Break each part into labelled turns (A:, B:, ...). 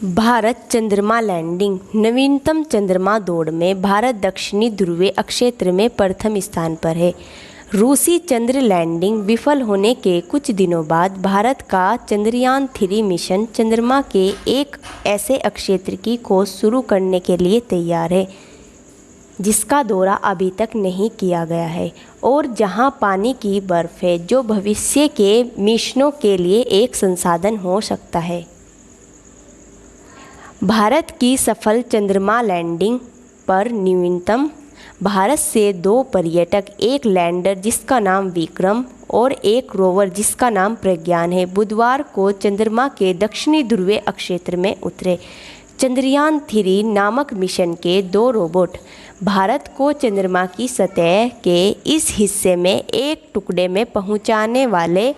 A: भारत चंद्रमा लैंडिंग। नवीनतम चंद्रमा दौड़ में भारत दक्षिणी ध्रुवीय अक्षेत्र में प्रथम स्थान पर है। रूसी चंद्र लैंडिंग विफल होने के कुछ दिनों बाद भारत का चंद्रयान 3 मिशन चंद्रमा के एक ऐसे अक्षेत्र की खोज शुरू करने के लिए तैयार है जिसका दौरा अभी तक नहीं किया गया है और जहां पानी की बर्फ है, जो भविष्य के मिशनों के लिए एक संसाधन हो सकता है। भारत की सफल चंद्रमा लैंडिंग पर नवीनतम भारत से 2 पर्यटक, एक लैंडर जिसका नाम विक्रम और एक रोवर जिसका नाम प्रज्ञान है, बुधवार को चंद्रमा के दक्षिणी ध्रुवीय अक्षेत्र में उतरे। चंद्रयान 3 नामक मिशन के 2 रोबोट भारत को चंद्रमा की सतह के इस हिस्से में एक टुकड़े में पहुंचाने वाले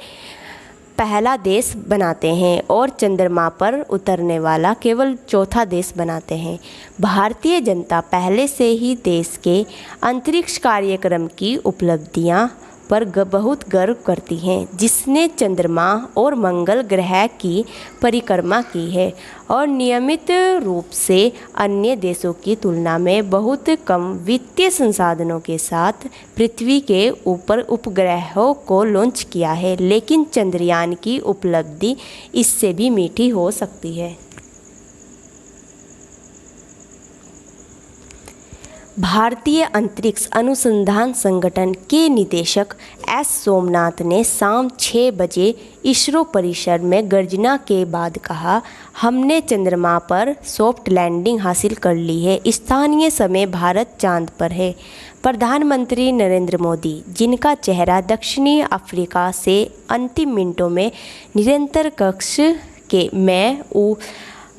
A: पहला देश बनाते हैं और चंद्रमा पर उतरने वाला केवल चौथा देश बनाते हैं। भारतीय जनता पहले से ही देश के अंतरिक्ष कार्यक्रम की उपलब्धियां पर बहुत गर्व करती हैं, जिसने चंद्रमा और मंगल ग्रह की परिक्रमा की है और नियमित रूप से अन्य देशों की तुलना में बहुत कम वित्तीय संसाधनों के साथ पृथ्वी के ऊपर उपग्रहों को लॉन्च किया है। लेकिन चंद्रयान की उपलब्धि इससे भी मीठी हो सकती है। भारतीय अंतरिक्ष अनुसंधान संगठन के निदेशक एस सोमनाथ ने शाम 6 बजे इसरो परिसर में गर्जना के बाद कहा, हमने चंद्रमा पर सॉफ्ट लैंडिंग हासिल कर ली है। स्थानीय समय भारत चांद पर है। प्रधानमंत्री नरेंद्र मोदी, जिनका चेहरा दक्षिणी अफ्रीका से अंतिम मिनटों में निरंतर कक्ष में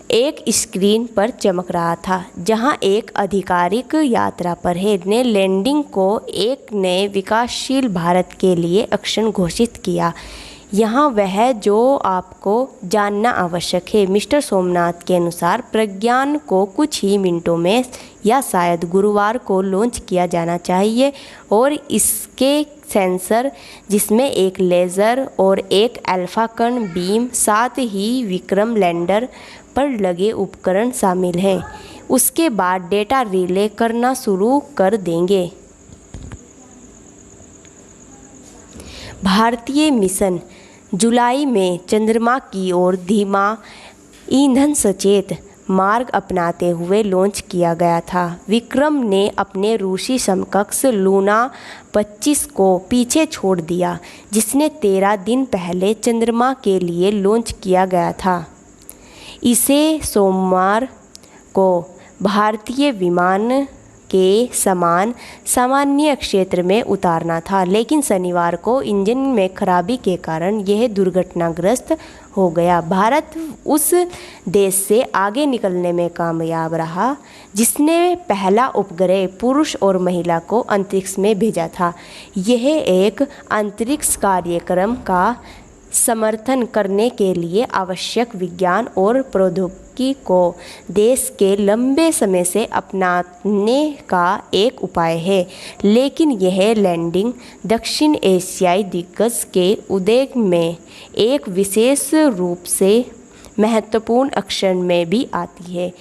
A: एक स्क्रीन पर चमक रहा था, जहां एक आधिकारिक यात्रा पर है, ने लैंडिंग को एक नए विकासशील भारत के लिए अक्षण घोषित किया। यहाँ वह जो आपको जानना आवश्यक है। मिस्टर सोमनाथ के अनुसार प्रज्ञान को कुछ ही मिनटों में या शायद गुरुवार को लॉन्च किया जाना चाहिए और इसके सेंसर, जिसमें एक लेज़र और एक अल्फा कण बीम, साथ ही विक्रम लैंडर पर लगे उपकरण शामिल हैं, उसके बाद डेटा रिले करना शुरू कर देंगे। भारतीय मिशन जुलाई में चंद्रमा की ओर धीमा ईंधन सचेत मार्ग अपनाते हुए लॉन्च किया गया था। विक्रम ने अपने रूसी समकक्ष लूना 25 को पीछे छोड़ दिया, जिसने 13 दिन पहले चंद्रमा के लिए लॉन्च किया गया था। इसे सोमवार को भारतीय विमान के समान सामान्य क्षेत्र में उतारना था, लेकिन शनिवार को इंजन में खराबी के कारण यह दुर्घटनाग्रस्त हो गया। भारत उस देश से आगे निकलने में कामयाब रहा जिसने पहला उपग्रह पुरुष और महिला को अंतरिक्ष में भेजा था। यह एक अंतरिक्ष कार्यक्रम का समर्थन करने के लिए आवश्यक विज्ञान और प्रौद्योगिकी को देश के लंबे समय से अपनाने का एक उपाय है, लेकिन यह लैंडिंग दक्षिण एशियाई दिग्गज के उदय में एक विशेष रूप से महत्वपूर्ण अक्षर में भी आती है।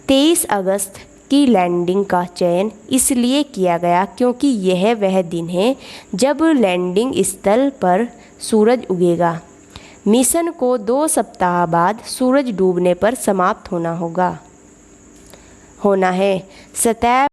A: 23 अगस्त की लैंडिंग का चयन इसलिए किया गया क्योंकि यह वह दिन है जब लैंडिंग स्थल पर सूरज उगेगा। मिशन को 2 सप्ताह बाद सूरज डूबने पर समाप्त होना है। सतह